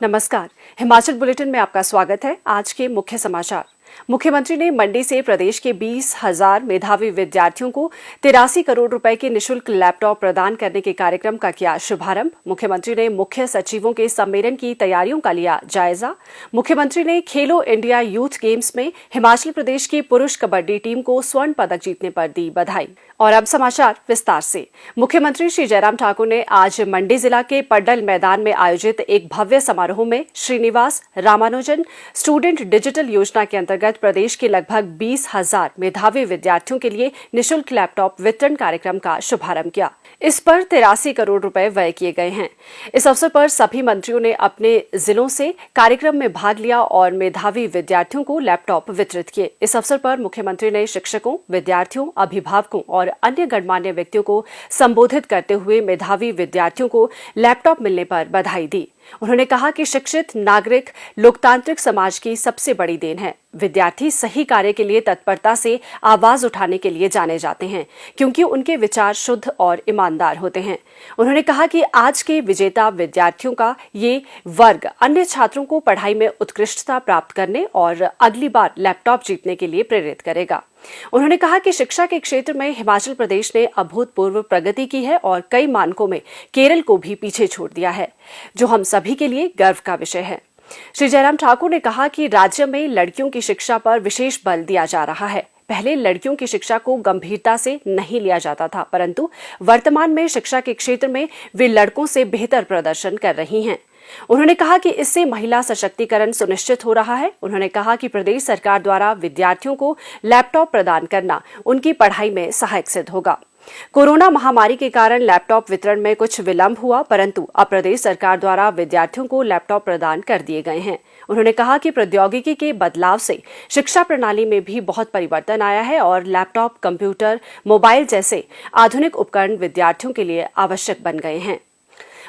नमस्कार, हिमाचल बुलेटिन में आपका स्वागत है। आज के मुख्य समाचार। मुख्यमंत्री ने मंडी से प्रदेश के 20,000 मेधावी विद्यार्थियों को 83 करोड़ रुपए के निशुल्क लैपटॉप प्रदान करने के कार्यक्रम का किया शुभारंभ। मुख्यमंत्री ने मुख्य सचिवों के सम्मेलन की तैयारियों का लिया जायजा। मुख्यमंत्री ने खेलो इंडिया यूथ गेम्स में हिमाचल प्रदेश की पुरुष कबड्डी टीम को स्वर्ण पदक जीतने पर दी बधाई। और अब समाचार विस्तार से। मुख्यमंत्री श्री जयराम ठाकुर ने आज मंडी जिला के पड्डल मैदान में आयोजित एक भव्य समारोह में श्रीनिवास रामानुजन स्टूडेंट डिजिटल योजना के अंतर्गत प्रदेश के लगभग 20,000 मेधावी विद्यार्थियों के लिए निशुल्क लैपटॉप वितरण कार्यक्रम का शुभारंभ किया। इस पर 83 करोड़ रुपए व्यय किए गए हैं। इस अवसर पर सभी मंत्रियों ने अपने जिलों से कार्यक्रम में भाग लिया और मेधावी विद्यार्थियों को लैपटॉप वितरित किए। इस अवसर पर मुख्यमंत्री ने शिक्षकों, विद्यार्थियों, अभिभावकों और अन्य गणमान्य व्यक्तियों को संबोधित करते हुए मेधावी विद्यार्थियों को लैपटॉप मिलने पर बधाई दी। उन्होंने कहा कि शिक्षित नागरिक लोकतांत्रिक समाज की सबसे बड़ी देन है। विद्यार्थी सही कार्य के लिए तत्परता से आवाज उठाने के लिए जाने जाते हैं, क्योंकि उनके विचार शुद्ध और ईमानदार होते हैं। उन्होंने कहा कि आज के विजेता विद्यार्थियों का ये वर्ग अन्य छात्रों को पढ़ाई में उत्कृष्टता प्राप्त करने और अगली बार लैपटॉप जीतने के लिए प्रेरित करेगा। उन्होंने कहा कि शिक्षा के क्षेत्र में हिमाचल प्रदेश ने अभूतपूर्व प्रगति की है और कई मानकों में केरल को भी पीछे छोड़ दिया है, जो हम सभी के लिए गर्व का विषय है। श्री जयराम ठाकुर ने कहा कि राज्य में लड़कियों की शिक्षा पर विशेष बल दिया जा रहा है। पहले लड़कियों की शिक्षा को गंभीरता से नहीं लिया जाता था, परंतु वर्तमान में शिक्षा के क्षेत्र में वे लड़कों से बेहतर प्रदर्शन कर रही हैं। उन्होंने कहा कि इससे महिला सशक्तिकरण सुनिश्चित हो रहा है। उन्होंने कहा कि प्रदेश सरकार द्वारा विद्यार्थियों को लैपटॉप प्रदान करना उनकी पढ़ाई में सहायक सिद्ध होगा। कोरोना महामारी के कारण लैपटॉप वितरण में कुछ विलंब हुआ, परंतु अब प्रदेश सरकार द्वारा विद्यार्थियों को लैपटॉप प्रदान कर दिए गए हैं। उन्होंने कहा कि प्रौद्योगिकी के बदलाव से शिक्षा प्रणाली में भी बहुत परिवर्तन आया है और लैपटॉप, कंप्यूटर, मोबाइल जैसे आधुनिक उपकरण विद्यार्थियों के लिए आवश्यक बन गए हैं।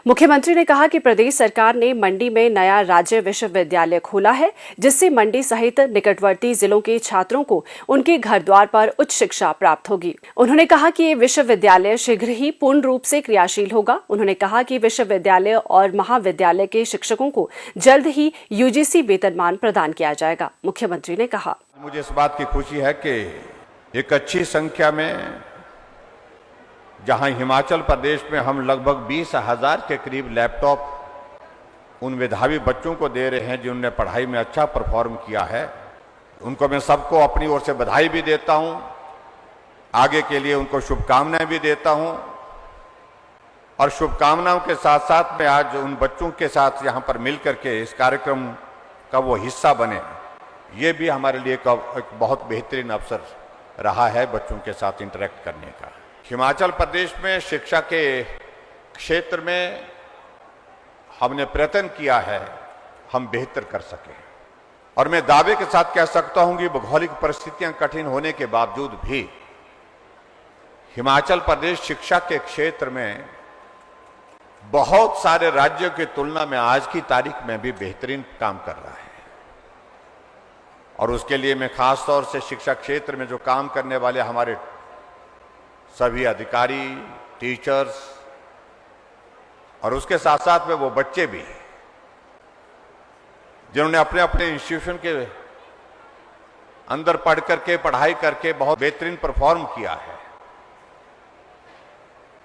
मुख्यमंत्री ने कहा कि प्रदेश सरकार ने मंडी में नया राज्य विश्वविद्यालय खोला है, जिससे मंडी सहित निकटवर्ती जिलों के छात्रों को उनके घर द्वार पर उच्च शिक्षा प्राप्त होगी। उन्होंने कहा कि ये विश्वविद्यालय शीघ्र ही पूर्ण रूप से क्रियाशील होगा। उन्होंने कहा कि विश्वविद्यालय और महाविद्यालय के शिक्षकों को जल्द ही यूजीसी वेतनमान प्रदान किया जाएगा। मुख्यमंत्री ने कहा, मुझे इस बात की खुशी है कि एक अच्छी संख्या में जहां हिमाचल प्रदेश में हम लगभग 20,000 के करीब लैपटॉप उन मेधावी बच्चों को दे रहे हैं जिन्होंने पढ़ाई में अच्छा परफॉर्म किया है। उनको मैं सबको अपनी ओर से बधाई भी देता हूं, आगे के लिए उनको शुभकामनाएं भी देता हूं। और शुभकामनाओं के साथ साथ मैं आज उन बच्चों के साथ यहां पर मिलकर के इस कार्यक्रम का वो हिस्सा बने, ये भी हमारे लिए एक बहुत बेहतरीन अवसर रहा है बच्चों के साथ इंटरेक्ट करने का। हिमाचल प्रदेश में शिक्षा के क्षेत्र में हमने प्रयत्न किया है हम बेहतर कर सकें, और मैं दावे के साथ कह सकता हूं कि भौगोलिक परिस्थितियां कठिन होने के बावजूद भी हिमाचल प्रदेश शिक्षा के क्षेत्र में बहुत सारे राज्यों की तुलना में आज की तारीख में भी बेहतरीन काम कर रहा है। और उसके लिए मैं खास तौर से शिक्षा क्षेत्र में जो काम करने वाले हमारे सभी अधिकारी, टीचर्स और उसके साथ साथ में वो बच्चे भी जिन्होंने अपने अपने इंस्टीट्यूशन के अंदर पढ़ करके, पढ़ाई करके बहुत बेहतरीन परफॉर्म किया है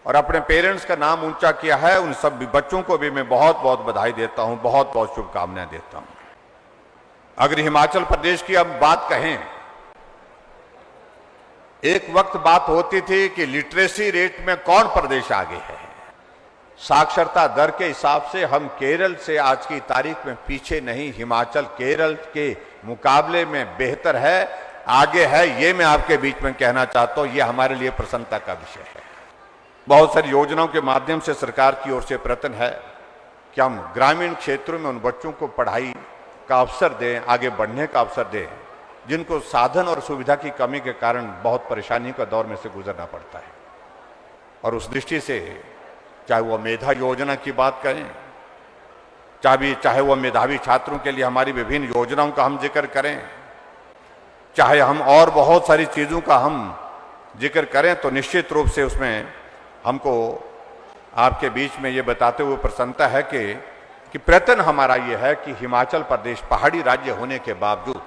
और अपने पेरेंट्स का नाम ऊंचा किया है, उन सब बच्चों को भी मैं बहुत बहुत बधाई देता हूं, बहुत बहुत शुभकामनाएं देता हूं। अगर हिमाचल प्रदेश की अब बात कहें, एक वक्त बात होती थी कि लिटरेसी रेट में कौन प्रदेश आगे है। साक्षरता दर के हिसाब से हम केरल से आज की तारीख में पीछे नहीं, हिमाचल केरल के मुकाबले में बेहतर है, आगे है। ये मैं आपके बीच में कहना चाहता हूं, ये हमारे लिए प्रसन्नता का विषय है। बहुत सारी योजनाओं के माध्यम से सरकार की ओर से प्रयत्न है कि हम ग्रामीण क्षेत्रों में उन बच्चों को पढ़ाई का अवसर दें, आगे बढ़ने का अवसर दें, जिनको साधन और सुविधा की कमी के कारण बहुत परेशानी का दौर में से गुजरना पड़ता है। और उस दृष्टि से चाहे वो मेधा योजना की बात करें, चाहे वो मेधावी छात्रों के लिए हमारी विभिन्न योजनाओं का हम जिक्र करें, चाहे हम और बहुत सारी चीज़ों का हम जिक्र करें, तो निश्चित रूप से उसमें हमको आपके बीच में ये बताते हुए प्रसन्नता है कि कि प्रयत्न हमारा यह है कि हिमाचल प्रदेश पहाड़ी राज्य होने के बावजूद,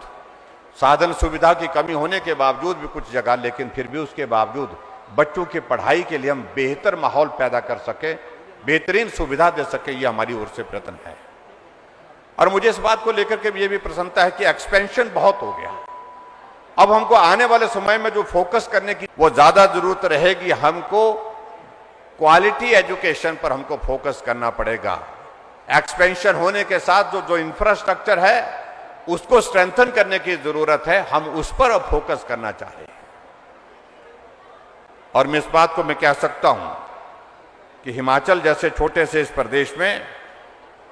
साधन सुविधा की कमी होने के बावजूद भी कुछ जगह, लेकिन फिर भी उसके बावजूद बच्चों की पढ़ाई के लिए हम बेहतर माहौल पैदा कर सके, बेहतरीन सुविधा दे सके, ये हमारी ओर से प्रयत्न है। और मुझे इस बात को लेकर के भी ये भी प्रसन्नता है कि एक्सपेंशन बहुत हो गया। अब हमको आने वाले समय में जो फोकस करने की वो ज्यादा जरूरत रहेगी, हमको क्वालिटी एजुकेशन पर हमको फोकस करना पड़ेगा। एक्सपेंशन होने के साथ जो इंफ्रास्ट्रक्चर है उसको स्ट्रेंथन करने की जरूरत है, हम उस पर अब फोकस करना चाह रहे हैं। और मैं इस बात को मैं कह सकता हूं कि हिमाचल जैसे छोटे से इस प्रदेश में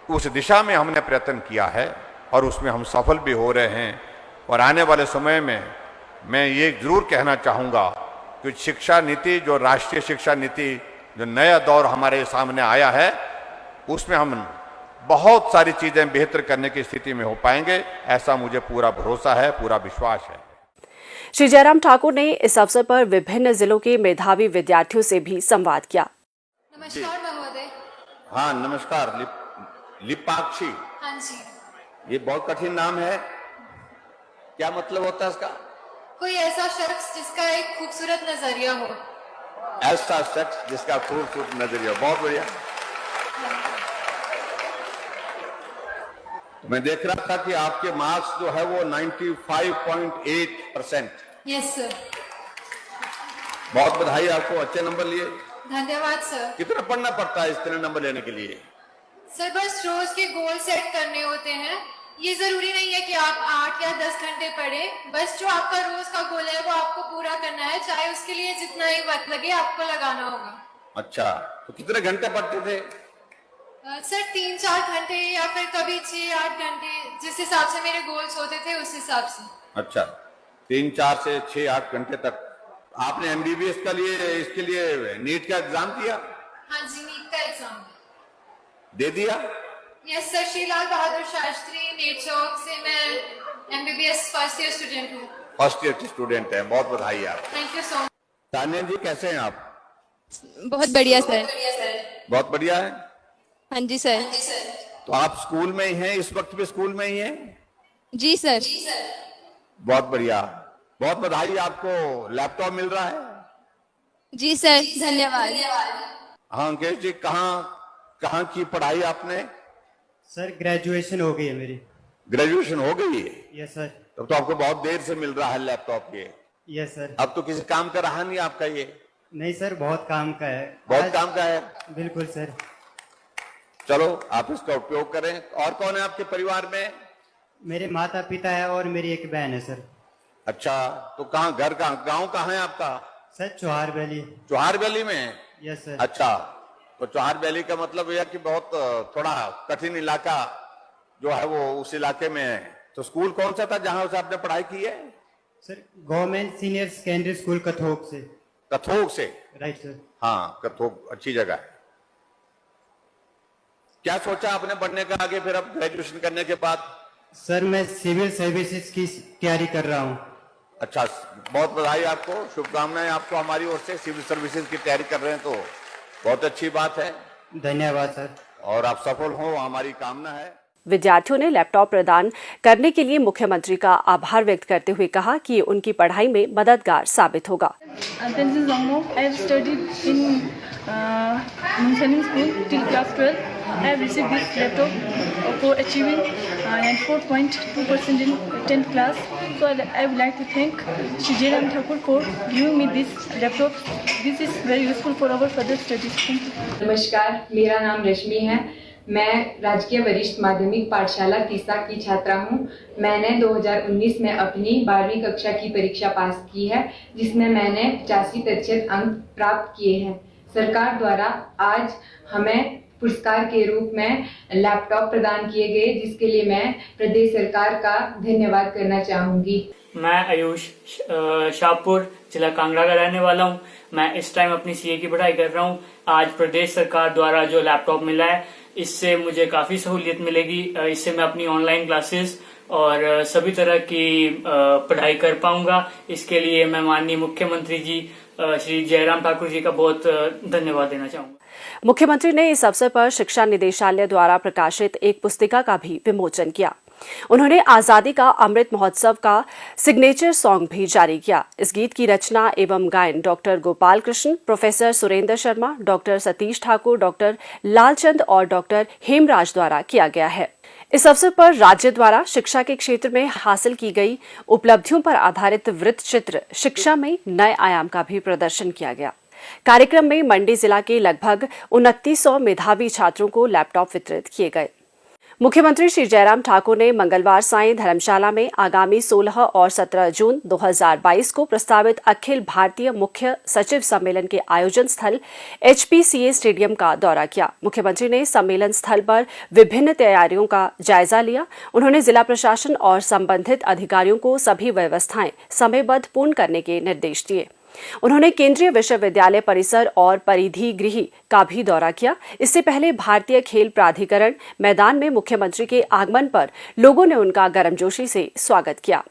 उस दिशा में हमने प्रयत्न किया है और उसमें हम सफल भी हो रहे हैं। और आने वाले समय में मैं ये जरूर कहना चाहूंगा कि शिक्षा नीति, जो राष्ट्रीय शिक्षा नीति, जो नया दौर हमारे सामने आया है, उसमें हम बहुत सारी चीजें बेहतर करने की स्थिति में हो पाएंगे, ऐसा मुझे पूरा भरोसा है, पूरा विश्वास है। श्री जयराम ठाकुर ने इस अवसर पर विभिन्न जिलों के मेधावी विद्यार्थियों से भी संवाद किया। नमस्कार महोदय। हाँ नमस्कार। लिपाक्षी, हाँ जी। ये बहुत कठिन नाम है, क्या मतलब होता है इसका? कोई ऐसा शख्स जिसका एक खूबसूरत नजरिया हो। ऐसा शख्स जिसका खूबसूरत नजरिया। बहुत बढ़िया। मैं देख रहा था कि आपके मार्क्स जो है वो 95.8%। Yes sir. बहुत बधाई आपको, अच्छे नंबर लिए। धन्यवाद सर। कितना पढ़ना पड़ता है इतने नंबर लेने के लिए? सर बस रोज के गोल सेट करने होते हैं। ये जरूरी नहीं है कि आप 8 या 10 घंटे पढ़े, बस जो आपका रोज का गोल है वो आपको पूरा करना है, चाहे उसके लिए जितना ही वक्त लगे आपको लगाना होगा। अच्छा, तो कितने घंटे पढ़ते थे? सर 3-4 घंटे या फिर कभी 6-8 घंटे, जिस हिसाब से मेरे गोल्स होते थे उस हिसाब से। अच्छा, 3-4 से 6-8 घंटे तक। आपने एमबीबीएस का लिए, इसके लिए नीट का एग्जाम दिया? हाँ जी, नीट का एग्जाम दे दिया? Yes sir. श्री लाल बहादुर शास्त्री नेट चौक से मैं एमबीबीएस फर्स्ट ईयर स्टूडेंट हूँ। फर्स्ट ईयर की स्टूडेंट है, बहुत बधाई आपको। Thank you so much. Tanya ji कैसे हैं आप? बहुत बढ़िया सर। बहुत बढ़िया है। हाँ जी सर। तो आप स्कूल में ही हैं, इस वक्त भी स्कूल में ही हैं? जी सर। बहुत बढ़िया, बहुत बधाई आपको, लैपटॉप मिल रहा है। जी सर, धन्यवाद। हाँ अंकेश जी, कहाँ की पढ़ाई आपने? सर ग्रेजुएशन हो गई है मेरी। ग्रेजुएशन हो गई है? Yes sir. तब तो आपको बहुत देर से मिल रहा है लैपटॉप ये। Yes sir. अब तो किसी काम का रहा नहीं आपका ये? नहीं सर, बहुत काम का है। बहुत काम का है। बिल्कुल सर। चलो आप इसका उपयोग करें। और कौन है आपके परिवार में? मेरे माता पिता है और मेरी एक बहन है सर। अच्छा, तो कहाँ, घर कहाँ, गाँव कहाँ है आपका? Sir Chauhar valley. Chauhar valley में? Yes sir. अच्छा, तो चौहार वैली का मतलब यह कि बहुत थोड़ा कठिन इलाका जो है वो उस इलाके में है। तो स्कूल कौन सा था जहां से आपने पढ़ाई की है? Sir government senior secondary school Kathog से। कथोक से? Right sir. हाँ, कथोक अच्छी जगह है। क्या सोचा आपने पढ़ने का आगे फिर अब ग्रेजुएशन करने के बाद? सर मैं सिविल सर्विसेज की तैयारी कर रहा हूँ। अच्छा, बहुत बधाई आपको, शुभकामनाएं आपको हमारी ओर से। सिविल सर्विसेज की तैयारी कर रहे हैं तो बहुत अच्छी बात है। धन्यवाद सर। और आप सफल हो, हमारी कामना है। विद्यार्थियों ने लैपटॉप प्रदान करने के लिए मुख्यमंत्री का आभार व्यक्त करते हुए कहा कि ये उनकी पढ़ाई में मददगार साबित होगा। Tenzin Zongmo. I have studied in Munsaling School till class 12. I have received this laptop for achieving 94.2% in 10th class. So I would like to thank Shri Jairam Thakur for giving me this laptop. This is very useful for our further studies. Thank you. नमस्कार, मेरा नाम रश्मि है। मैं राजकीय वरिष्ठ माध्यमिक पाठशाला तीसा की छात्रा हूँ। मैंने 2019 में अपनी 12वीं कक्षा की परीक्षा पास की है, जिसमें मैंने 85% अंक प्राप्त किए हैं। सरकार द्वारा आज हमें पुरस्कार के रूप में लैपटॉप प्रदान किए गए, जिसके लिए मैं प्रदेश सरकार का धन्यवाद करना चाहूँगी। मैं आयुष शाहपुर जिला कांगड़ा का रहने वाला हूँ। मैं इस टाइम अपनी सीए की पढ़ाई कर रहा हूँ। आज प्रदेश सरकार द्वारा जो लैपटॉप मिला है, इससे मुझे काफ़ी सहूलियत मिलेगी। इससे मैं अपनी ऑनलाइन क्लासेस और सभी तरह की पढ़ाई कर पाऊंगा। इसके लिए मैं माननीय मुख्यमंत्री जी श्री जयराम ठाकुर जी का बहुत धन्यवाद देना चाहूंगा। मुख्यमंत्री ने इस अवसर पर शिक्षा निदेशालय द्वारा प्रकाशित एक पुस्तिका का भी विमोचन किया। उन्होंने आजादी का अमृत महोत्सव का सिग्नेचर सॉन्ग भी जारी किया। इस गीत की रचना एवं गायन doctor Gopal Krishna, professor Surendra Sharma, doctor Satish Thakur, doctor Lalchand और डॉक्टर हेमराज द्वारा किया गया है। इस अवसर पर राज्य द्वारा शिक्षा के क्षेत्र में हासिल की गई उपलब्धियों पर आधारित वृत्त चित्र शिक्षा में नए आयाम का भी प्रदर्शन किया गया। कार्यक्रम में मंडी जिला के लगभग 2900 मेधावी छात्रों को लैपटॉप वितरित किए गए। मुख्यमंत्री श्री जयराम ठाकुर ने मंगलवार सायं धर्मशाला में आगामी 16 और 17 जून 2022 को प्रस्तावित अखिल भारतीय मुख्य सचिव सम्मेलन के आयोजन स्थल HPCA स्टेडियम का दौरा किया। मुख्यमंत्री ने सम्मेलन स्थल पर विभिन्न तैयारियों का जायजा लिया। उन्होंने जिला प्रशासन और संबंधित अधिकारियों को सभी व्यवस्थाएं समयबद्ध पूर्ण करने के निर्देश दिए। उन्होंने केंद्रीय विश्वविद्यालय परिसर और परिधि गृह का भी दौरा किया। इससे पहले भारतीय खेल प्राधिकरण मैदान में मुख्यमंत्री के आगमन पर लोगों ने उनका गर्मजोशी से स्वागत किया।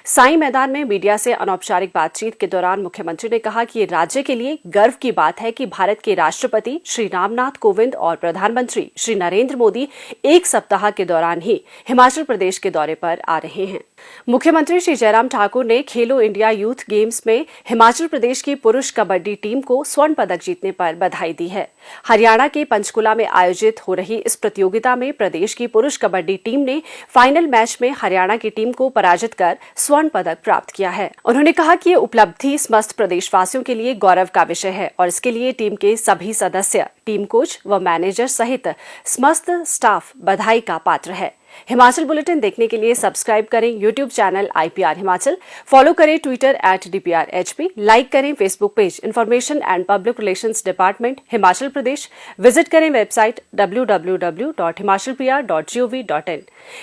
साई मैदान में मीडिया से अनौपचारिक बातचीत के दौरान मुख्यमंत्री ने कहा कि राज्य के लिए गर्व की बात है कि भारत के राष्ट्रपति श्री रामनाथ कोविंद और प्रधानमंत्री श्री नरेंद्र मोदी एक सप्ताह के दौरान ही हिमाचल प्रदेश के दौरे पर आ रहे हैं। मुख्यमंत्री श्री जयराम ठाकुर ने खेलो इंडिया यूथ गेम्स में हिमाचल प्रदेश की पुरुष कबड्डी टीम को स्वर्ण पदक जीतने पर बधाई दी है। हरियाणा के पंचकुला में आयोजित हो रही इस प्रतियोगिता में प्रदेश की पुरुष कबड्डी टीम ने फाइनल मैच में हरियाणा की टीम को पराजित कर स्वर्ण पदक प्राप्त किया है। उन्होंने कहा कि ये उपलब्धि समस्त प्रदेशवासियों के लिए गौरव का विषय है और इसके लिए टीम के सभी सदस्य, टीम कोच व मैनेजर सहित समस्त स्टाफ बधाई का पात्र है। हिमाचल बुलेटिन देखने के लिए सब्सक्राइब करें YouTube channel IPR Himachal, follow करें ट्विटर @DPRHP, लाइक करें Facebook page information and public relations department Himachal Pradesh, visit करें वेबसाइट www.himachalpr.gov.in।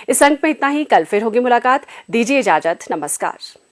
इस अंक में इतना ही। कल फिर होगी मुलाकात। दीजिए इजाजत। नमस्कार।